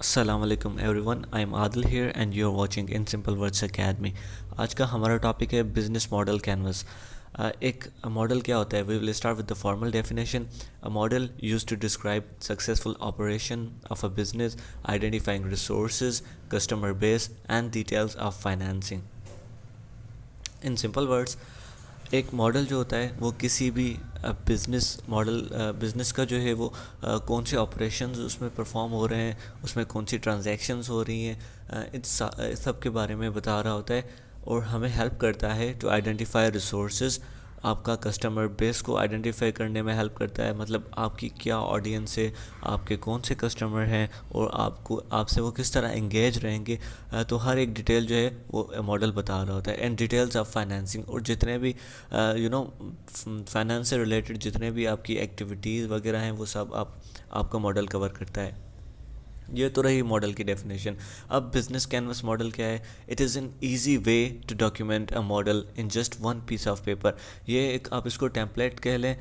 Assalamualaikum everyone, I am Adil here and you are watching In Simple Words Academy। आज का हमारा topic है business model canvas. एक model क्या होता है? We will start with the formal definition. A model used to describe successful operation of a business, identifying resources, customer base and details of financing. In simple words, एक model जो होता है वो किसी भी बिजनेस का जो है वो कौन से ऑपरेशंस उसमें परफॉर्म हो रहे हैं, उसमें कौन सी ट्रांजैक्शंस हो रही हैं, इस सब के बारे में बता रहा होता है। और हमें हेल्प करता है टू आइडेंटिफाई रिसोर्सेज। आपका कस्टमर बेस को आइडेंटिफाई करने में हेल्प करता है, मतलब आपकी क्या ऑडियंस है, आपके कौन से कस्टमर हैं और आपको आपसे वो किस तरह एंगेज रहेंगे। तो हर एक डिटेल जो है वो मॉडल बता रहा होता है। एंड डिटेल्स ऑफ फाइनेंसिंग, और जितने भी फाइनेंस से रिलेटेड जितने भी आपकी एक्टिविटीज़ वगैरह हैं वो सब आपका मॉडल कवर करता है। ये तो रही मॉडल की डेफिनेशन। अब बिजनेस कैनवस मॉडल क्या है? It is an easy way to document a model in just one piece of paper. ये एक, आप इसको टेम्पलेट कह लें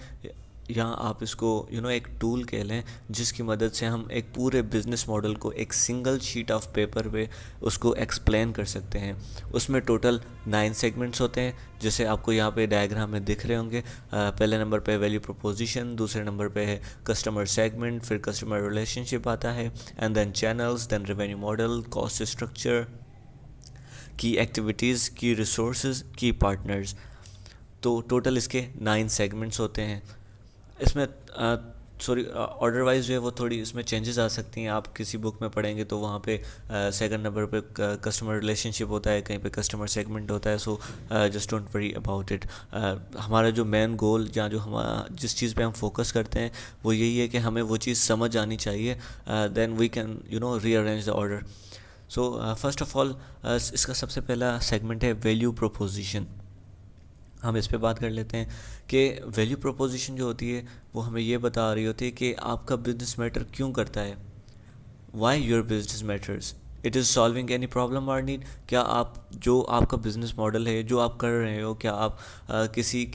या आप इसको एक टूल कह लें, जिसकी मदद से हम एक पूरे बिजनेस मॉडल को एक सिंगल शीट ऑफ पेपर पे उसको एक्सप्लेन कर सकते हैं। उसमें टोटल 9 सेगमेंट्स होते हैं, जैसे आपको यहाँ पे डायग्राम में दिख रहे होंगे। पहले नंबर पे वैल्यू प्रोपोजिशन, दूसरे नंबर पे है कस्टमर सेगमेंट, फिर कस्टमर रिलेशनशिप आता है, and then channels, then revenue model, cost structure, key activities, key resources, key partners. तो टोटल इसके 9 सेगमेंट्स होते हैं। इसमें सॉरी, ऑर्डर वाइज जो है वो थोड़ी इसमें चेंजेस आ सकती हैं। आप किसी बुक में पढ़ेंगे तो वहाँ पे सेकंड नंबर पे कस्टमर रिलेशनशिप होता है, कहीं पे कस्टमर सेगमेंट होता है। So just don't worry about it. हमारा जो मेन गोल या जो हमारा जिस चीज़ पे हम फोकस करते हैं वो यही है कि हमें वो चीज़ समझ आनी चाहिए। Then we can rearrange the order. So first of all, इसका सबसे पहला सेगमेंट है वैल्यू प्रोपोजिशन। हम इस पे बात कर लेते हैं कि वैल्यू प्रोपोजिशन जो होती है वो हमें ये बता रही होती है कि आपका बिजनेस मैटर क्यों करता है। Why your business matters, it is solving any problem और नीड। क्या आप जो आपका बिजनेस मॉडल है जो आप कर रहे हो, क्या आप किसी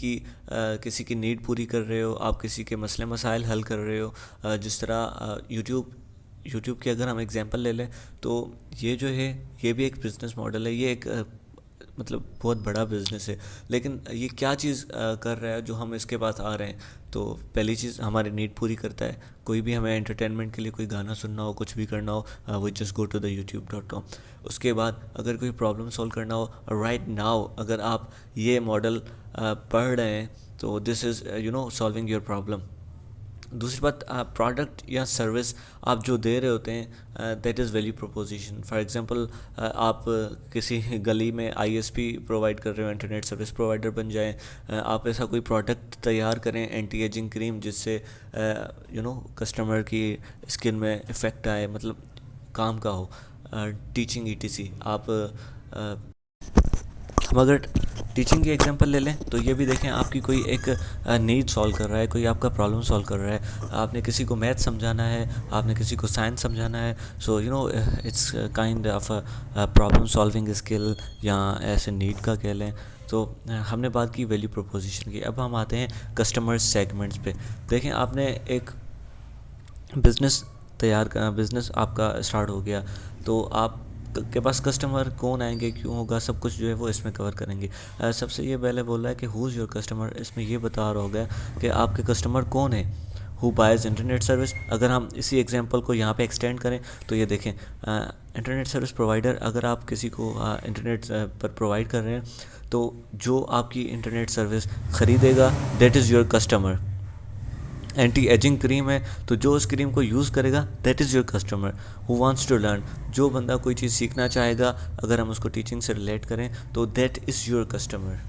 की नीड पूरी कर रहे हो, आप किसी के मसले मसाइल हल कर रहे हो। जिस तरह यूट्यूब की अगर हम एग्जांपल ले लें तो ये जो है ये भी एक बिज़नेस मॉडल है। ये एक मतलब बहुत बड़ा बिज़नेस है, लेकिन ये क्या चीज़ कर रहा है जो हम इसके पास आ रहे हैं। तो पहली चीज़ हमारी नीड पूरी करता है। कोई भी हमें एंटरटेनमेंट के लिए कोई गाना सुनना हो, कुछ भी करना हो, we just go to the youtube.com। उसके बाद अगर कोई प्रॉब्लम सॉल्व करना हो राइट नाउ, अगर आप ये मॉडल पढ़ रहे हैं तो this is solving your problem. दूसरी बात, प्रोडक्ट या सर्विस आप जो दे रहे होते हैं, that is value proposition. For example, आप किसी गली में आईएसपी प्रोवाइड कर रहे हो, इंटरनेट सर्विस प्रोवाइडर बन जाएं। आप ऐसा कोई प्रोडक्ट तैयार करें, एंटी एजिंग क्रीम, जिससे कस्टमर की स्किन में इफ़ेक्ट आए, मतलब काम का हो। टीचिंग ईटीसी, आप हम अगर टीचिंग की एग्जांपल ले लें तो ये भी देखें, आपकी कोई एक नीड सॉल्व कर रहा है, कोई आपका प्रॉब्लम सॉल्व कर रहा है। आपने किसी को मैथ समझाना है, आपने किसी को साइंस समझाना है। So it's kind of a problem solving skill, या ऐसे नीड का कह लें। तो हमने बात की वैल्यू प्रोपोजिशन की। अब हम आते हैं कस्टमर सेगमेंट्स पे। देखें, आपने एक बिज़नेस तैयार करना, बिज़नेस आपका स्टार्ट हो गया, तो आप के पास कस्टमर कौन आएंगे, क्यों होगा, सब कुछ जो है वो इसमें कवर करेंगे। सबसे ये पहले बोल रहा है कि हु इज़ योर कस्टमर। इसमें ये बता रहा होगा कि आपके कस्टमर कौन है। Who boys internet service. अगर हम इसी एग्जांपल को यहाँ पे एक्सटेंड करें तो ये देखें, इंटरनेट सर्विस प्रोवाइडर, अगर आप किसी को इंटरनेट पर प्रोवाइड कर रहे हैं तो जो आपकी इंटरनेट सर्विस ख़रीदेगा that is your customer. Anti ageing cream है तो जो उस क्रीम को यूज़ करेगा that is your customer. Who wants to learn, जो बंदा कोई चीज़ सीखना चाहेगा, अगर हम उसको टीचिंग से रिलेट करें तो दैट इज़ योर कस्टमर।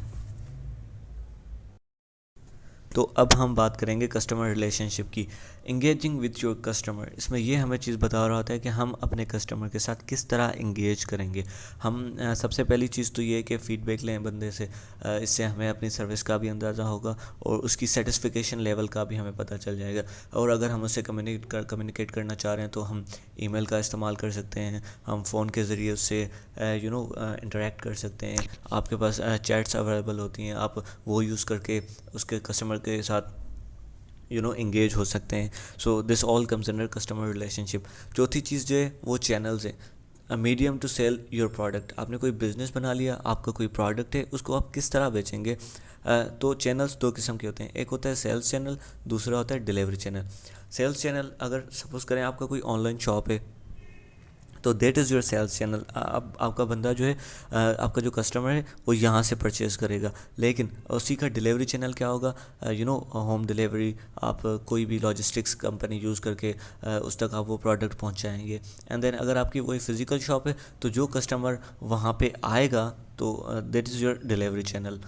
तो अब हम बात करेंगे कस्टमर रिलेशनशिप की। इंगेजिंग विथ योर कस्टमर, इसमें ये हमें चीज़ बता रहा होता है कि हम अपने कस्टमर के साथ किस तरह इंगेज करेंगे। हम सबसे पहली चीज़ तो ये है कि फ़ीडबैक लें बंदे से। इससे हमें अपनी सर्विस का भी अंदाज़ा होगा और उसकी सेटिस्फिकेशन लेवल का भी हमें पता चल जाएगा। और अगर हम उससे कम्युनिकेट करना चाह रहे हैं तो हम ईमेल का इस्तेमाल कर सकते हैं, हम फ़ोन के ज़रिए उससे इंटरेक्ट कर सकते हैं। आपके पास चैट्स अवेलेबल होती हैं, आप वो यूज़ करके उसके कस्टमर के साथ इंगेज हो सकते हैं। So this all comes under customer relationship. चौथी चीज़ जो है वो चैनल्स हैं। Medium to sell your product. आपने कोई बिजनेस बना लिया, आपका कोई प्रोडक्ट है, उसको आप किस तरह बेचेंगे। तो चैनल्स दो किस्म के होते हैं, एक होता है सेल्स चैनल, दूसरा होता है डिलीवरी चैनल। सेल्स चैनल, अगर सपोज़ करें आपका कोई ऑनलाइन शॉप है, तो that is your sales channel. अब आपका बंदा जो है, आपका जो कस्टमर है वो यहाँ से परचेज़ करेगा। लेकिन उसी का डिलीवरी चैनल क्या होगा, होम डिलीवरी। आप कोई भी लॉजिस्टिक्स कंपनी यूज़ करके उस तक आप वो प्रोडक्ट पहुँचाएँगे। एंड देन अगर आपकी वही फिज़िकल शॉप है, तो जो कस्टमर वहाँ पे आएगा, तो that is your delivery channel.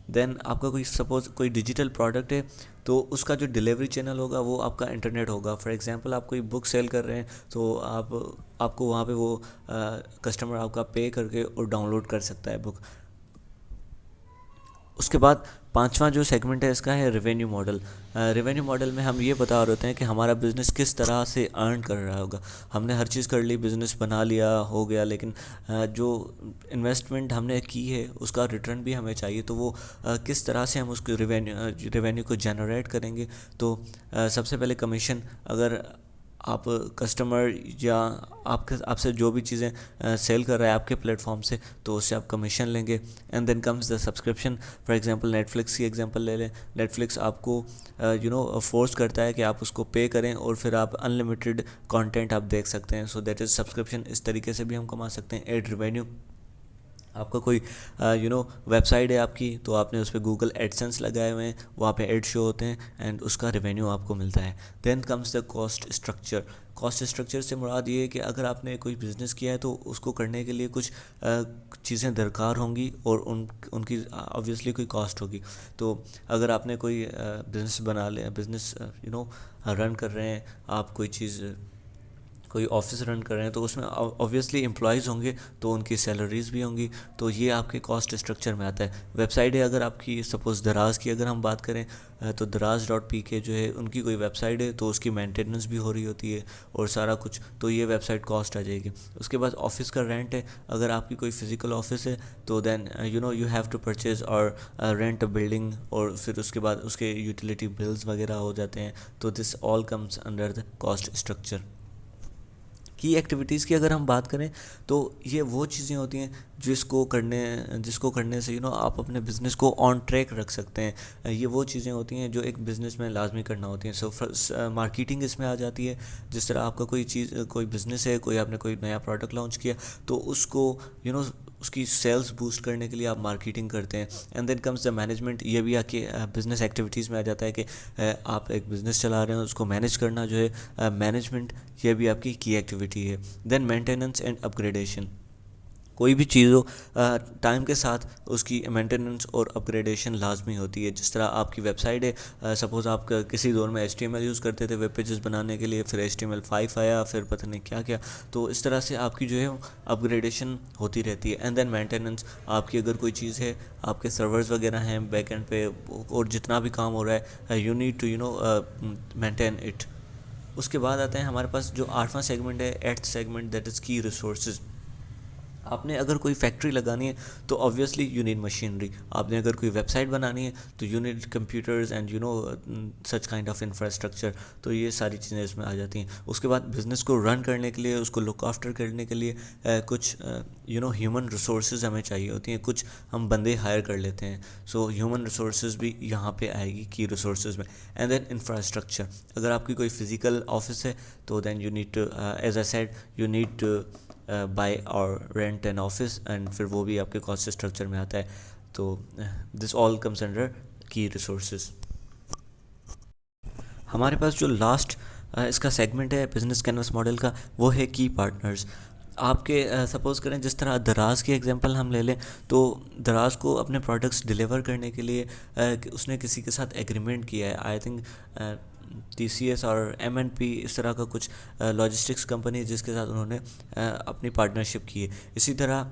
Then आपका कोई सपोज़ कोई डिजिटल प्रोडक्ट है, तो उसका जो डिलीवरी चैनल होगा वो आपका इंटरनेट होगा। फॉर एग्जांपल आप कोई बुक सेल कर रहे हैं, तो आपको वहाँ पे वो कस्टमर आपका पे करके और डाउनलोड कर सकता है बुक। उसके बाद पांचवा जो सेगमेंट है इसका है रेवेन्यू मॉडल। रेवेन्यू मॉडल में हम ये बता रहे होते हैं कि हमारा बिज़नेस किस तरह से अर्न कर रहा होगा। हमने हर चीज़ कर ली, बिज़नेस बना लिया, हो गया, लेकिन जो इन्वेस्टमेंट हमने की है उसका रिटर्न भी हमें चाहिए। तो वो किस तरह से हम उसको रेवेन्यू को जनरेट करेंगे। तो सबसे पहले कमीशन। अगर आप कस्टमर या आपसे जो भी चीज़ें सेल कर रहा है आपके प्लेटफॉर्म से, तो उससे आप कमीशन लेंगे। And then comes the subscription. For example Netflix की एग्जांपल ले लें। नेटफ्लिक्स आपको फोर्स करता है कि आप उसको पे करें और फिर आप अनलिमिटेड कंटेंट आप देख सकते हैं। So that is subscription. इस तरीके से भी हम कमा सकते हैं एड रेवेन्यू। आपका कोई वेबसाइट है आपकी, तो आपने उस पर गूगल एडसेंस लगाए हुए हैं, वहाँ पे एड शो होते हैं एंड उसका रेवेन्यू आपको मिलता है। Then comes the cost structure. Cost structure से मुराद ये है कि अगर आपने कोई बिज़नेस किया है, तो उसको करने के लिए कुछ चीज़ें दरकार होंगी और उनकी ऑब्वियसली कोई कॉस्ट होगी। तो अगर आपने कोई बिज़नेस बना लिया, बिज़नेस रन कर रहे हैं, आप कोई ऑफिस रन कर रहे हैं, तो उसमें ऑब्वियसली एम्प्लॉयज़ होंगे, तो उनकी सैलरीज़ भी होंगी। तो ये आपके कॉस्ट स्ट्रक्चर में आता है। वेबसाइट है अगर आपकी, सपोज़ दराज की अगर हम बात करें, तो दराज.pk जो है उनकी कोई वेबसाइट है, तो उसकी मेंटेनेंस भी हो रही होती है और सारा कुछ, तो ये वेबसाइट कॉस्ट आ जाएगी। उसके बाद ऑफिस का रेंट है। अगर आपकी कोई फिज़िकल ऑफिस है, तो then you have to purchase और रेंट अ बिल्डिंग, और फिर उसके बाद उसके यूटिलिटी बिल्स वगैरह हो जाते हैं। तो this all comes under the cost structure. Key activities की अगर हम बात करें, तो ये वो चीज़ें होती हैं जिसको करने से आप अपने बिज़नेस को ऑन ट्रैक रख सकते हैं। ये वो चीज़ें होती हैं जो एक बिज़नेस में लाजमी करना होती हैं। सो मार्केटिंग इसमें आ जाती है। जिस तरह आपका कोई बिज़नेस है, आपने कोई नया प्रोडक्ट लॉन्च किया, तो उसको उसकी सेल्स बूस्ट करने के लिए आप मार्केटिंग करते हैं। And then comes the management. ये भी आपके बिज़नेस एक्टिविटीज़ में आ जाता है कि आप एक बिज़नेस चला रहे हैं, उसको मैनेज करना जो है मैनेजमेंट, ये भी आपकी की एक्टिविटी है। Then maintenance and upgradation. कोई भी चीज़ हो, टाइम के साथ उसकी मेंटेनेंस और अपग्रेडेशन लाजमी होती है। जिस तरह आपकी वेबसाइट है, सपोज़ आप किसी दौर में HTML यूज़ करते थे वेब पेजेस बनाने के लिए, फिर HTML5 आया, फिर पता नहीं क्या क्या। तो इस तरह से आपकी जो है अपग्रेडेशन होती रहती है। And then maintenance. आपकी अगर कोई चीज़ है, आपके सर्वर्स वगैरह हैं बैकएंड पे, और जितना भी काम हो रहा है, you need to maintain it. उसके बाद आता है हमारे पास जो आठवां सेगमेंट है, एट्थ सेगमेंट, दैट इज़ की रिसोर्सेज। आपने अगर कोई फैक्ट्री लगानी है, तो ऑब्वियसली यू नीड मशीनरी। आपने अगर कोई वेबसाइट बनानी है, तो you need computers and such kind of infrastructure. तो ये सारी चीज़ें इसमें आ जाती हैं। उसके बाद बिज़नेस को रन करने के लिए, उसको लुक आफ्टर करने के लिए कुछ ह्यूमन रिसोर्सेज हमें चाहिए होती हैं, कुछ हम बंदे हायर कर लेते हैं। सो ह्यूमन रिसोर्सेज भी यहाँ पे आएगी की रिसोर्सेज में। And then infrastructure. अगर आपकी कोई फिज़िकल ऑफिस है, तो then you need to, as I said, you need to buy और रेंट एन ऑफिस, एंड फिर वो भी आपके कॉस्ट स्ट्रक्चर में आता है। तो दिस ऑल कम्स अंडर की रिसोर्सेज। हमारे पास जो लास्ट इसका सेगमेंट है बिजनेस कैनवस मॉडल का, वो है की पार्टनर्स। आपके सपोज़ करें, जिस तरह दराज की एग्जांपल हम ले लें, तो दराज को अपने प्रोडक्ट्स डिलीवर करने के लिए उसने किसी के साथ एग्रीमेंट किया है। आई थिंक TCS और M&P, इस तरह का कुछ लॉजिस्टिक्स कंपनी जिसके साथ उन्होंने अपनी पार्टनरशिप की है। इसी तरह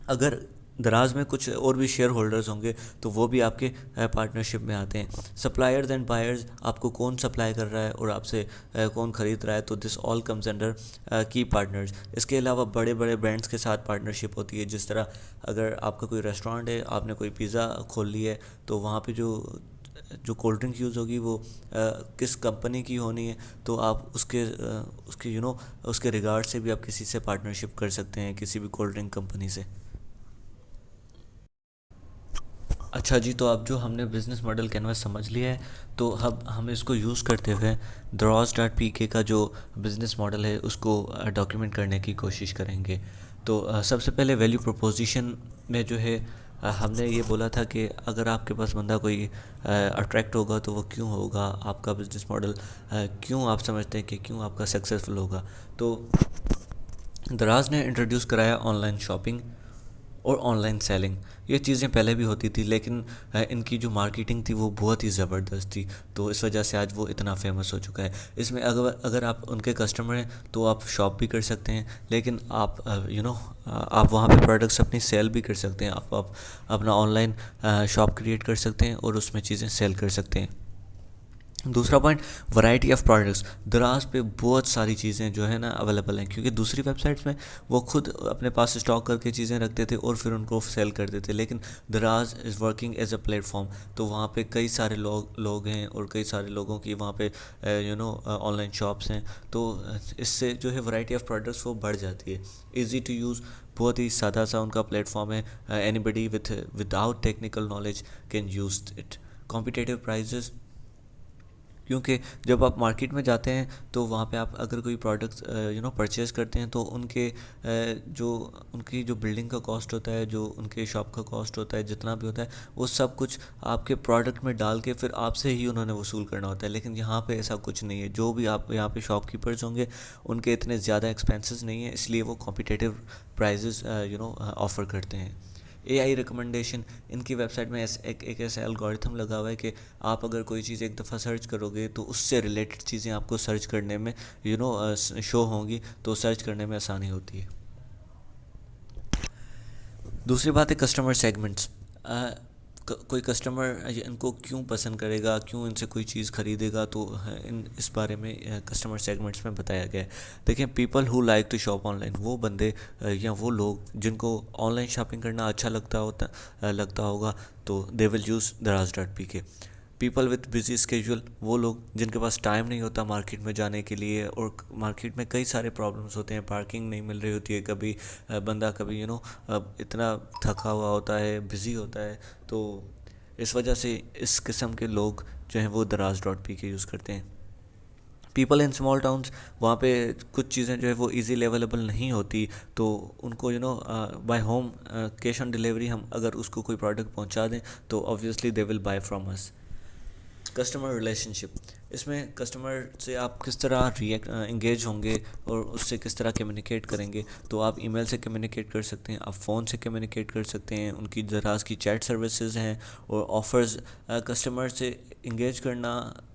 अगर दराज में कुछ और भी शेयर होल्डर्स होंगे, तो वो भी आपके पार्टनरशिप में आते हैं। Suppliers and buyers. आपको कौन सप्लाई कर रहा है और आपसे कौन ख़रीद रहा है, तो दिस ऑल कम्स अंडर की पार्टनर्स। इसके अलावा बड़े बड़े ब्रांड्स के साथ पार्टनरशिप होती है। जिस तरह अगर आपका कोई रेस्टोरेंट है, आपने कोई पिज़्ज़ा खोल ली है, तो वहाँ पे जो जो कोल्ड ड्रिंक यूज़ होगी वो किस कंपनी की होनी है, तो आप उसके उसके रिगार्ड से भी आप किसी से पार्टनरशिप कर सकते हैं, किसी भी कोल्ड ड्रिंक कंपनी से। अच्छा जी, तो अब जो हमने बिज़नेस मॉडल कैनवास समझ लिया है, तो अब हम इसको यूज़ करते हुए Draws.pk का जो बिज़नेस मॉडल है उसको डॉक्यूमेंट करने की कोशिश करेंगे। तो सबसे पहले वैल्यू प्रोपोजिशन में जो है हमने ये बोला था कि अगर आपके पास बंदा कोई अट्रैक्ट होगा तो वो क्यों होगा, आपका बिज़नेस मॉडल क्यों आप समझते हैं कि क्यों आपका सक्सेसफुल होगा। तो दराज ने इंट्रोड्यूस कराया ऑनलाइन शॉपिंग और ऑनलाइन सेलिंग। ये चीज़ें पहले भी होती थी, लेकिन इनकी जो मार्केटिंग थी वो बहुत ही ज़बरदस्त थी, तो इस वजह से आज वो इतना फेमस हो चुका है। इसमें अगर अगर आप उनके कस्टमर हैं तो आप शॉप भी कर सकते हैं, लेकिन आप आप वहाँ पे प्रोडक्ट्स अपनी सेल भी कर सकते हैं। आप अपना ऑनलाइन शॉप क्रिएट कर सकते हैं और उसमें चीज़ें सेल कर सकते हैं। दूसरा पॉइंट, वैरायटी ऑफ प्रोडक्ट्स। दराज पे बहुत सारी चीज़ें जो है ना अवेलेबल हैं, क्योंकि दूसरी वेबसाइट्स में वो खुद अपने पास स्टॉक करके चीज़ें रखते थे और फिर उनको सेल करते थे, लेकिन Daraz is working as a platform. तो वहाँ पे कई सारे लोग हैं और कई सारे लोगों की वहाँ पे ऑनलाइन शॉप्स हैं, तो इससे जो है वैरायटी ऑफ प्रोडक्ट्स वो बढ़ जाती है। ईज़ी टू यूज़, बहुत ही सादा सा उनका प्लेटफॉर्म है। Anybody without technical knowledge can use it. Competitive prices, क्योंकि जब आप मार्केट में जाते हैं तो वहाँ पे आप अगर कोई प्रोडक्ट्स परचेज़ करते हैं तो जो उनकी जो बिल्डिंग का कॉस्ट होता है, जो उनके शॉप का कॉस्ट होता है, जितना भी होता है वो सब कुछ आपके प्रोडक्ट में डाल के फिर आपसे ही उन्होंने वसूल करना होता है। लेकिन यहाँ पे ऐसा कुछ नहीं है, जो भी आप यहाँ पे शॉपकीपर्स होंगे उनके इतने ज़्यादा एक्सपेंसेस नहीं है, इसलिए वो कॉम्पिटिटिव प्राइजेस ऑफ़र करते हैं। एआई रिकमेंडेशन, इनकी वेबसाइट में एक ऐसा एल्गोरिथम लगा हुआ है कि आप अगर कोई चीज़ एक दफ़ा सर्च करोगे तो उससे रिलेटेड चीज़ें आपको सर्च करने में शो होंगी, तो सर्च करने में आसानी होती है। दूसरी बात है कस्टमर सेगमेंट्स। कोई कस्टमर इनको क्यों पसंद करेगा, क्यों इनसे कोई चीज़ ख़रीदेगा, तो इस बारे में कस्टमर सेगमेंट्स में बताया गया है। देखिए, people who like to shop online, वो बंदे या वो लोग जिनको ऑनलाइन शॉपिंग करना अच्छा लगता होगा, तो they will use Daraz.pk। People with busy schedule, वो लोग जिनके पास टाइम नहीं होता मार्केट में जाने के लिए, और मार्केट में कई सारे प्रॉब्लम्स होते हैं, पार्किंग नहीं मिल रही होती है, कभी बंदा कभी इतना थका हुआ होता है, बिज़ी होता है, तो इस वजह से इस किस्म के लोग जो हैं वो Daraz.pk यूज़ करते हैं। पीपल इन स्मॉल टाउन्स, वहाँ पे कुछ चीज़ें जो है वो इजीली अवेलेबल नहीं होती, तो उनको by home cash on delivery हम अगर उसको कोई प्रोडक्ट पहुँचा दें तो obviously they will buy from us. Customer relationship, इसमें कस्टमर से आप किस तरह इंगेज होंगे और उससे किस तरह कम्युनिकेट करेंगे। तो आप ईमेल से कम्युनिकेट कर सकते हैं, आप फ़ोन से कम्युनिकेट कर सकते हैं, उनकी दराज की चैट सर्विसेज हैं और ऑफ़र्स। कस्टमर से इंगेज करना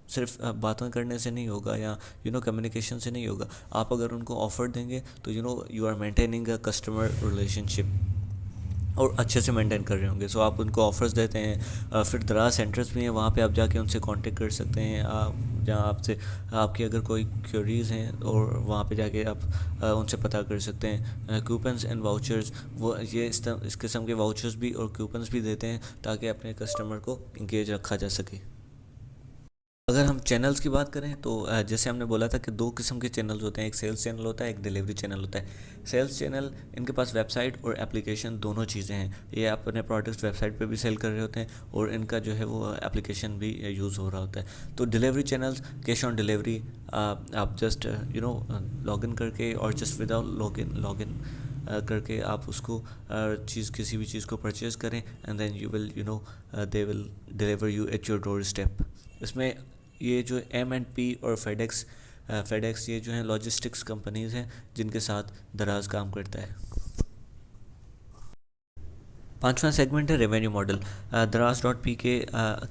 सिर्फ बातें करने से नहीं होगा या कम्युनिकेशन से नहीं होगा। आप अगर उनको ऑफ़र देंगे तो you are maintaining a customer relationship और अच्छे से मेंटेन कर रहे होंगे। सो आप उनको ऑफ़र्स देते हैं। फिर दराज सेंटर्स भी हैं, वहाँ पे आप जाके उनसे कांटेक्ट कर सकते हैं, आप जहाँ आपसे आपकी अगर कोई क्वेरीज़ हैं और वहाँ पे जाके आप उनसे पता कर सकते हैं। कूपन्स एंड वाउचर्स, वो ये इस किस्म के वाउचर्स भी और कूपन्स भी देते हैं ताकि अपने कस्टमर को इंगेज रखा जा सके। अगर हम चैनल्स की बात करें तो जैसे हमने बोला था कि दो किस्म के चैनल्स होते हैं, एक सेल्स चैनल होता है, एक डिलीवरी चैनल होता है। सेल्स चैनल, इनके पास वेबसाइट और एप्लीकेशन दोनों चीज़ें हैं, ये अपने प्रोडक्ट्स वेबसाइट पे भी सेल कर रहे होते हैं और इनका जो है वो एप्लीकेशन भी यूज़ हो रहा होता है। तो delivery channels, cash on delivery, आप जस्ट लॉग इन करके और जस्ट विदाउट लॉग इन करके आप उसको किसी भी चीज़ को परचेज़ करें and then they will deliver you at your doorstep. इसमें ये जो M&P और फेडेक्स ये जो हैं लॉजिस्टिक्स कंपनीज़ हैं जिनके साथ दराज काम करता है। पांचवा सेगमेंट है रेवेन्यू मॉडल। Daraz.pk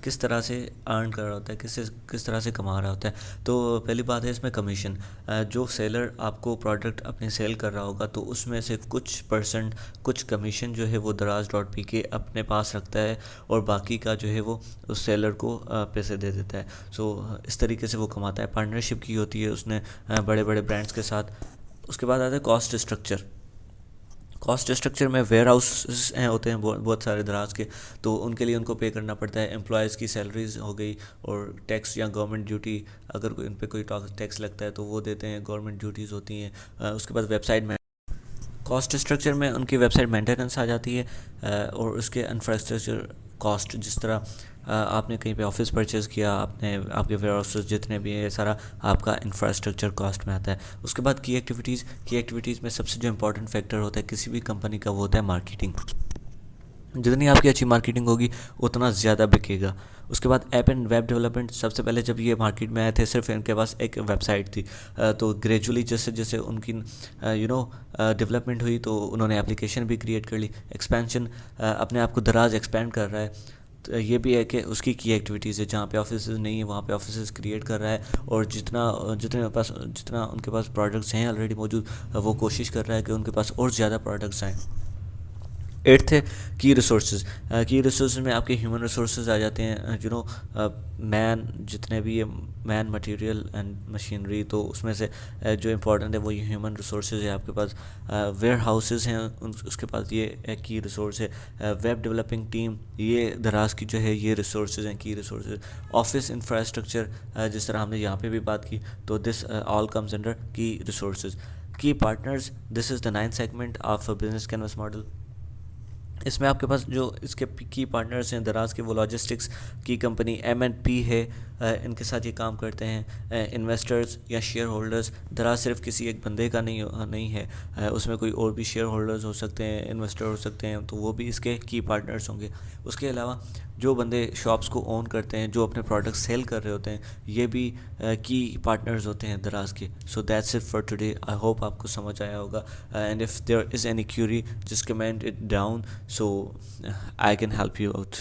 किस तरह से अर्न कर रहा होता है, किस तरह से कमा रहा होता है। तो पहली बात है इसमें कमीशन। जो सेलर आपको प्रोडक्ट अपने सेल कर रहा होगा तो उसमें से कुछ कमीशन जो है वो Daraz.pk अपने पास रखता है और बाकी का जो है वो उस सेलर को पैसे दे देता है। सो इस तरीके से वो कमाता है। पार्टनरशिप की होती है उसने बड़े बड़े ब्रांड्स के साथ। उसके बाद आता है कॉस्ट स्ट्रक्चर। कॉस्ट स्ट्रक्चर में वेयर हाउस हैं होते हैं बहुत सारे दराज के, तो उनके लिए उनको पे करना पड़ता है। एम्प्लॉयज़ की सैलरीज हो गई, और टैक्स या गवर्नमेंट ड्यूटी, अगर कोई उन पर कोई टैक्स लगता है तो वो देते हैं, गवर्नमेंट ड्यूटीज़ होती हैं। उसके बाद वेबसाइट में कॉस्ट स्ट्रक्चर में उनकी वेबसाइट मेंटेनेंस आ जाती है, और उसके इंफ्रास्ट्रक्चर कॉस्ट, जिस तरह आपने कहीं पे ऑफिस परचेज़ किया, आपने आपके वेयर हाउसेस जितने भी हैं, ये सारा आपका इंफ्रास्ट्रक्चर कॉस्ट में आता है। उसके बाद की एक्टिविटीज़ में सबसे जो इंपॉर्टेंट फैक्टर होता है किसी भी कंपनी का, वो होता है मार्केटिंग। जितनी आपकी अच्छी मार्केटिंग होगी उतना ज़्यादा बिकेगा। उसके बाद ऐप एंड वेब डेवलपमेंट, सबसे पहले जब ये मार्केट में आए थे सिर्फ इनके पास एक वेबसाइट थी, तो ग्रेजुअली जैसे जैसे उनकी डेवलपमेंट हुई तो उन्होंने एप्लीकेशन भी क्रिएट कर ली। एक्सपेंशन, अपने आप को दराज एक्सपेंड कर रहा है, तो ये भी है कि उसकी की एक्टिविटीज़ है, जहाँ पे ऑफिस नहीं है वहाँ पे ऑफिस क्रिएट कर रहा है, और जितना उनके पास प्रोडक्ट्स हैं ऑलरेडी मौजूद, वो कोशिश कर रहा है कि उनके पास और ज़्यादा प्रोडक्ट्स आएँ। एट्थ है की रिसोर्सेज। की रिसोर्स में आपके ह्यूमन रिसोर्सेज आ जाते हैं, मैन, जितने भी ये मैन, मटेरियल एंड मशीनरी, तो उसमें से जो इम्पोर्टेंट है वो ये ह्यूमन रिसोर्सेज है। आपके पास वेयर हाउसेज हैं, उसके पास ये की रिसोर्स है। वेब डेवलपिंग टीम, ये दराज की जो है ये रिसोर्सेज हैं, की रिसोर्सेज। ऑफिस इंफ्रास्ट्रक्चर, जिस तरह हमने यहाँ पे भी बात की, तो दिस ऑल कम्स अंडर की resources. Key partners, this is the 9th segment of business canvas model. इसमें आपके पास जो इसके की पार्टनर्स हैं दराज के, वो लॉजिस्टिक्स की कंपनी M&P है, इनके साथ ये काम करते हैं। इन्वेस्टर्स या शेयर होल्डर्स, दराज सिर्फ किसी एक बंदे का नहीं है, उसमें कोई और भी शेयर होल्डर्स हो सकते हैं, इन्वेस्टर हो सकते हैं, तो वो भी इसके की पार्टनर्स होंगे। उसके अलावा जो बंदे शॉप्स को ओन करते हैं, जो अपने प्रोडक्ट सेल कर रहे होते हैं, ये भी की पार्टनर्स होते हैं दराज के। So that's it for today, I hope आपको समझ आया होगा, and if there is any query just comment it down, so I can help you out.